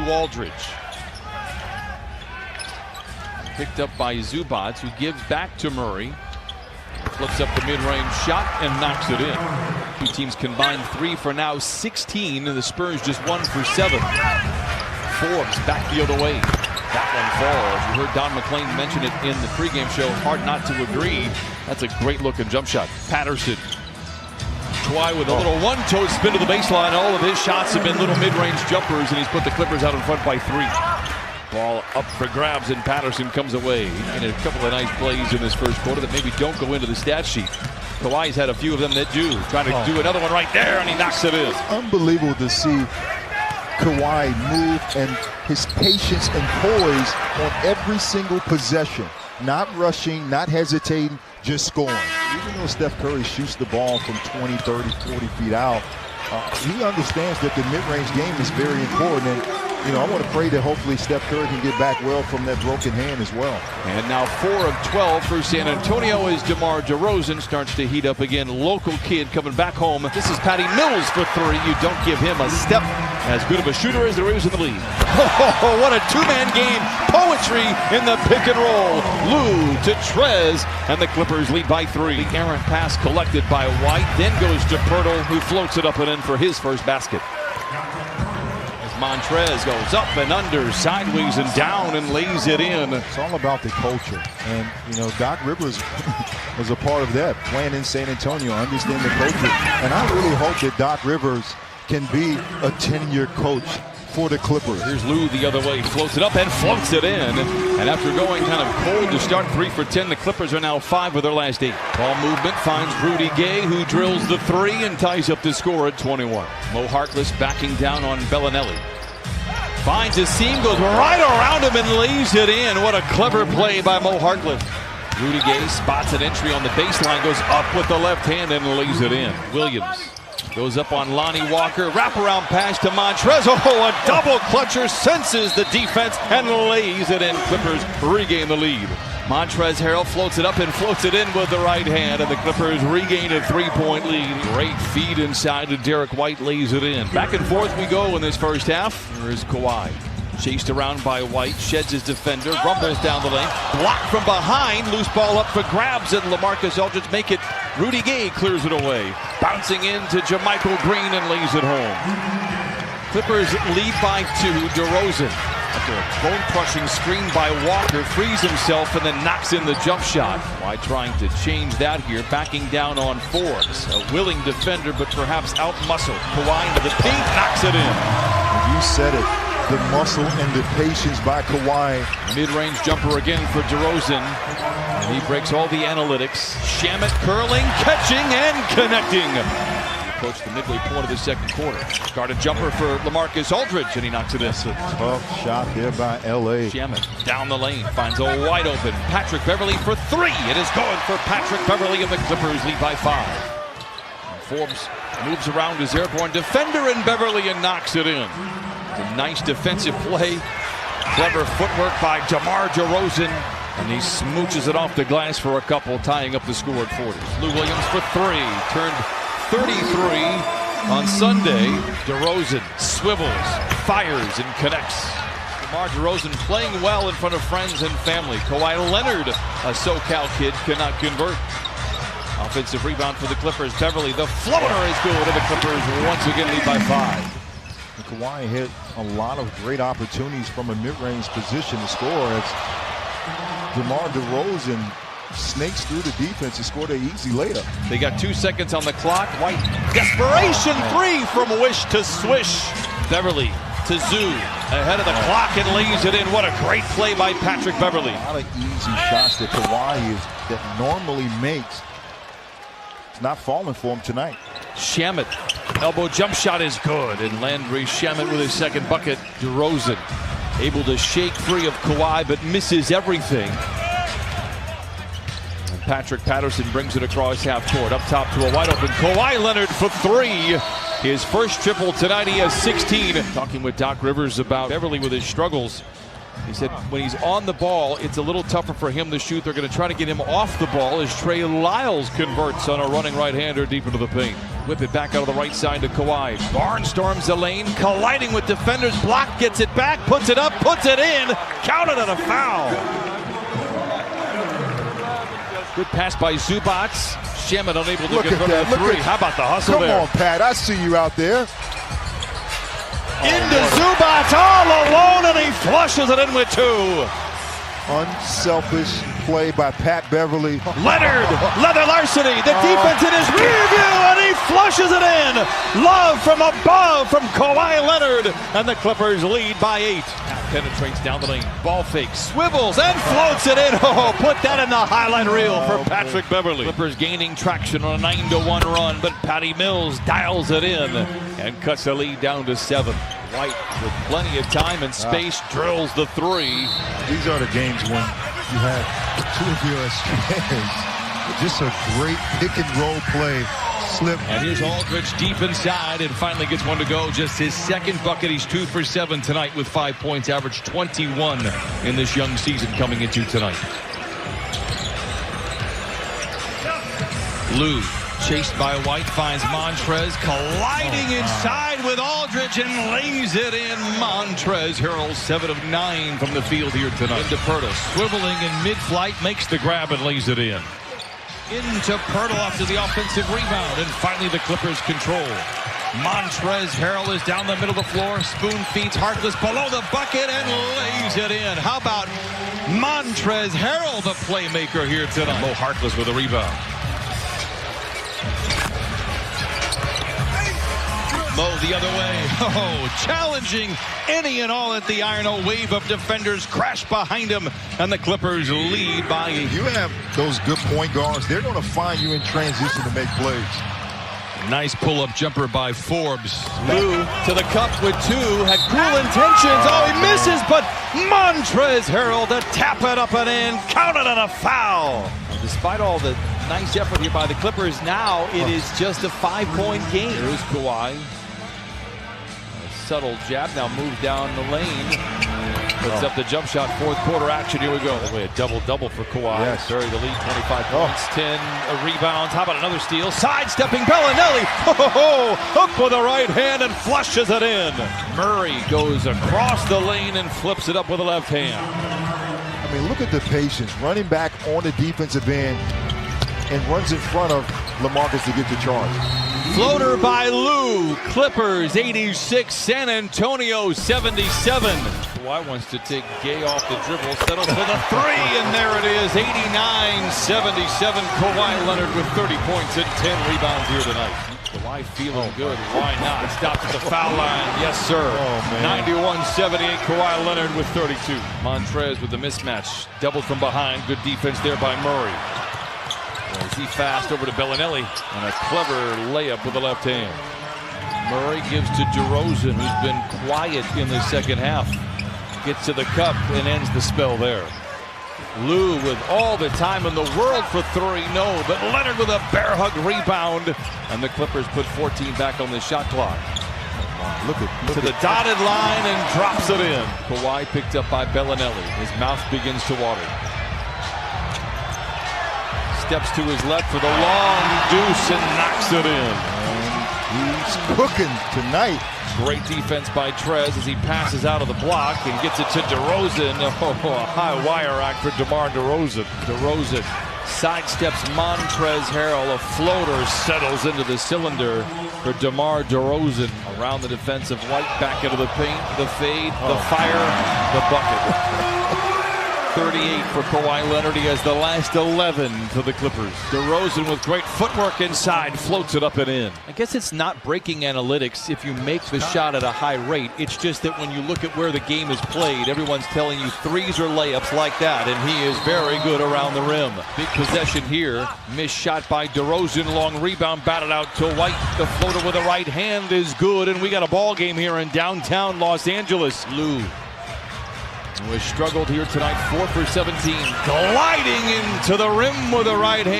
to Aldridge. Picked up by Zubac, who gives back to Murray. Flips up the mid-range shot and knocks it in. Two teams combined 3 for now 16, and the Spurs just 1 for 7. Forbes backfield away. That one falls. You heard Don McClain mention it in the pregame show. Hard not to agree. That's a great looking jump shot. Patterson. Kawhi with a little one-toe spin to the baseline. All of his shots have been little mid-range jumpers, and he's put the Clippers out in front by 3. Ball up for grabs, and Patterson comes away. And a couple of nice plays in this first quarter that maybe don't go into the stat sheet. Kawhi's had a few of them that do. Trying to do another one right there, and he knocks it in. It's unbelievable to see Kawhi move and his patience and poise on every single possession. Not rushing, not hesitating, just scoring. Even though Steph Curry shoots the ball from 20, 30, 40 feet out, he understands that the mid-range game is very important. And I want to pray that hopefully Steph Curry can get back well from that broken hand as well. And now 4 of 12 for San Antonio as DeMar DeRozan starts to heat up again. Local kid coming back home. This is Patty Mills for 3. You don't give him a step. As good of a shooter as there is in the league. Oh, what a two-man game. Poetry in the pick and roll. Lou to Trez, and the Clippers lead by 3. The errant pass collected by White, then goes to Pirtle, who floats it up and in for his first basket. As Montrez goes up and under, sideways and down, and lays it in. It's all about the culture. And, Doc Rivers was a part of that, playing in San Antonio, understand the culture. And I really hope that Doc Rivers can be a 10-year coach for the Clippers. Here's Lou the other way, floats it up and floats it in. And after going kind of cold to start 3 for 10, the Clippers are now 5 of their last 8. Ball movement finds Rudy Gay, who drills the 3 and ties up the score at 21. Mo Harkless backing down on Bellinelli. Finds a seam, goes right around him and lays it in. What a clever play by Mo Harkless. Rudy Gay spots an entry on the baseline, goes up with the left hand and lays it in. Williams goes up on Lonnie Walker, wraparound pass to Montrez. Oh, a double clutcher, senses the defense and lays it in. Clippers regain the lead. Montrez Harrell floats it up and floats it in with the right hand, and the Clippers regain a 3-point lead. Great feed inside to Derek White, lays it in. Back and forth we go in this first half. Here is Kawhi. Chased around by White, sheds his defender, rumbles down the lane, blocked from behind, loose ball up for grabs, and LaMarcus Aldridge make it. Rudy Gay clears it away, bouncing into JaMychal Green and lays it home. Clippers lead by 2. DeRozan, after a bone-crushing screen by Walker, frees himself and then knocks in the jump shot. Why trying to change that here, backing down on Forbes. A willing defender, but perhaps out-muscled. Kawhi into the paint, knocks it in. You said it. The muscle and the patience by Kawhi. Mid-range jumper again for DeRozan. And he breaks all the analytics. Shamet curling, catching, and connecting. He approached the midway point of the second quarter. Guarded jumper for LaMarcus Aldridge, and he knocks it in. That's a tough shot there by L.A. Shamet down the lane, finds a wide open Patrick Beverley for 3. It is going for Patrick Beverley, and the Clippers lead by 5. And Forbes moves around his airborne defender and Beverley and knocks it in. A nice defensive play. Clever footwork by DeMar DeRozan. And he smooches it off the glass for a couple, tying up the score at 40. Lou Williams for 3. Turned 33 on Sunday. DeRozan swivels, fires, and connects. DeMar DeRozan playing well in front of friends and family. Kawhi Leonard, a SoCal kid, cannot convert. Offensive rebound for the Clippers. Beverley, the floater is good, and the Clippers once again lead by 5. Kawhi hit a lot of great opportunities from a mid-range position to score as DeMar DeRozan snakes through the defense and scored an easy layup. They got 2 seconds on the clock. White, desperation 3 from wish to swish. Beverley to Zoo, ahead of the clock and lays it in. What a great play by Patrick Beverley. A lot of easy shots that Kawhi that normally makes. It's not falling for him tonight. Shamet, elbow jump shot is good, and Landry Shamet with his second bucket. DeRozan able to shake free of Kawhi, but misses everything. And Patrick Patterson brings it across half court, up top to a wide open Kawhi Leonard for 3. His first triple tonight, he has 16. Talking with Doc Rivers about Beverley with his struggles. He said when he's on the ball, it's a little tougher for him to shoot. They're going to try to get him off the ball as Trey Lyles converts on a running right-hander deep into the paint. Whip it back out of the right side to Kawhi. Barnstorms the lane, colliding with defenders. Block, gets it back, puts it up, puts it in. Counted on a foul. Good pass by Zubac. Shaman unable to get rid of the three. How about the hustle there? Come on, Pat. I see you out there. Into Zubac all alone, and he flushes it in with two. Unselfish play by Pat Beverly. Leonard, leather larceny, the defense in his rear view, and he flushes it in. Love from above from Kawhi Leonard, and the Clippers lead by 8. Penetrates down the lane, ball fake, swivels and floats it in. Oh, put that in the highlight reel for Patrick Beverly. Clippers gaining traction on a 9-1 run, but Patty Mills dials it in and cuts the lead down to 7. White with plenty of time and space drills the three. These are the games when you have two of your stars. Just a great pick and roll play. Slip. And here's Aldridge deep inside and finally gets one to go. Just his second bucket. He's 2 for 7 tonight with 5 points, averaged 21 in this young season coming into tonight. Lou, chased by White, finds Montrez, colliding inside with Aldridge and lays it in. Montrez Harrell, 7 of 9 from the field here tonight. Into Purtle, swiveling in mid-flight, makes the grab and lays it in. Into Purtle after the offensive rebound, and finally the Clippers control. Montrez Harrell is down the middle of the floor, spoon feeds Harkless below the bucket and lays it in. How about Montrez Harrell, the playmaker here tonight? Mo Harkless with a rebound. Mo the other way. Oh, challenging any and all at the iron. A wave of defenders crash behind him, and the Clippers lead by 8. You have those good point guards. They're going to find you in transition to make plays. Nice pull-up jumper by Forbes. Lou to the cup with 2. Had cruel intentions. Oh, he misses, but Montrez Harrell to tap it up and in. Counted on a foul. Despite all the nice effort here by the Clippers, now it is just a 5-point game. Here's Kawhi. Subtle jab, now moves down the lane. Puts up the jump shot, fourth quarter action. Here we go. A double-double for Kawhi. Yes. Bury the lead, 25 points, 10 rebounds. How about another steal? Sidestepping Bellinelli. Up with the right hand and flushes it in. Murray goes across the lane and flips it up with the left hand. I mean, look at the patience. Running back on the defensive end and runs in front of LaMarcus to get the charge. Floater by Lou. Clippers 86, San Antonio 77. Kawhi wants to take Gay off the dribble, settles for the 3, and there it is, 89-77. Kawhi Leonard with 30 points and 10 rebounds here tonight. Kawhi feeling good. Why not? Stops at the foul line. Yes, sir. 91-78. Kawhi Leonard with 32. Montrez with the mismatch. Doubled from behind. Good defense there by Murray. Is he fast over to Bellinelli, and a clever layup with the left hand. Murray gives to DeRozan, who's been quiet in the second half. Gets to the cup and ends the spell there. Lou with all the time in the world for 3, no, but Leonard with a bear hug rebound, and the Clippers put 14 back on the shot clock. Look to the dotted line and drops it in. Kawhi picked up by Bellinelli. His mouth begins to water. Steps to his left for the long deuce and knocks it in. And he's cooking tonight. Great defense by Trez as he passes out of the block and gets it to DeRozan. Oh, a high wire act for DeMar DeRozan. DeRozan sidesteps Montrez Harrell. A floater settles into the cylinder for DeMar DeRozan. Around the defensive White, back into the paint, the fade, the fire, the bucket. 38 for Kawhi Leonard. He has the last 11 for the Clippers. DeRozan with great footwork inside, floats it up and in. I guess it's not breaking analytics if you make the shot at a high rate. It's just that when you look at where the game is played, everyone's telling you 3s or layups like that, and he is very good around the rim. Big possession here. Missed shot by DeRozan. Long rebound batted out to White. The floater with the right hand is good, and we got a ball game here in downtown Los Angeles. Lou was struggled here tonight, 4 for 17, gliding into the rim with the right hand.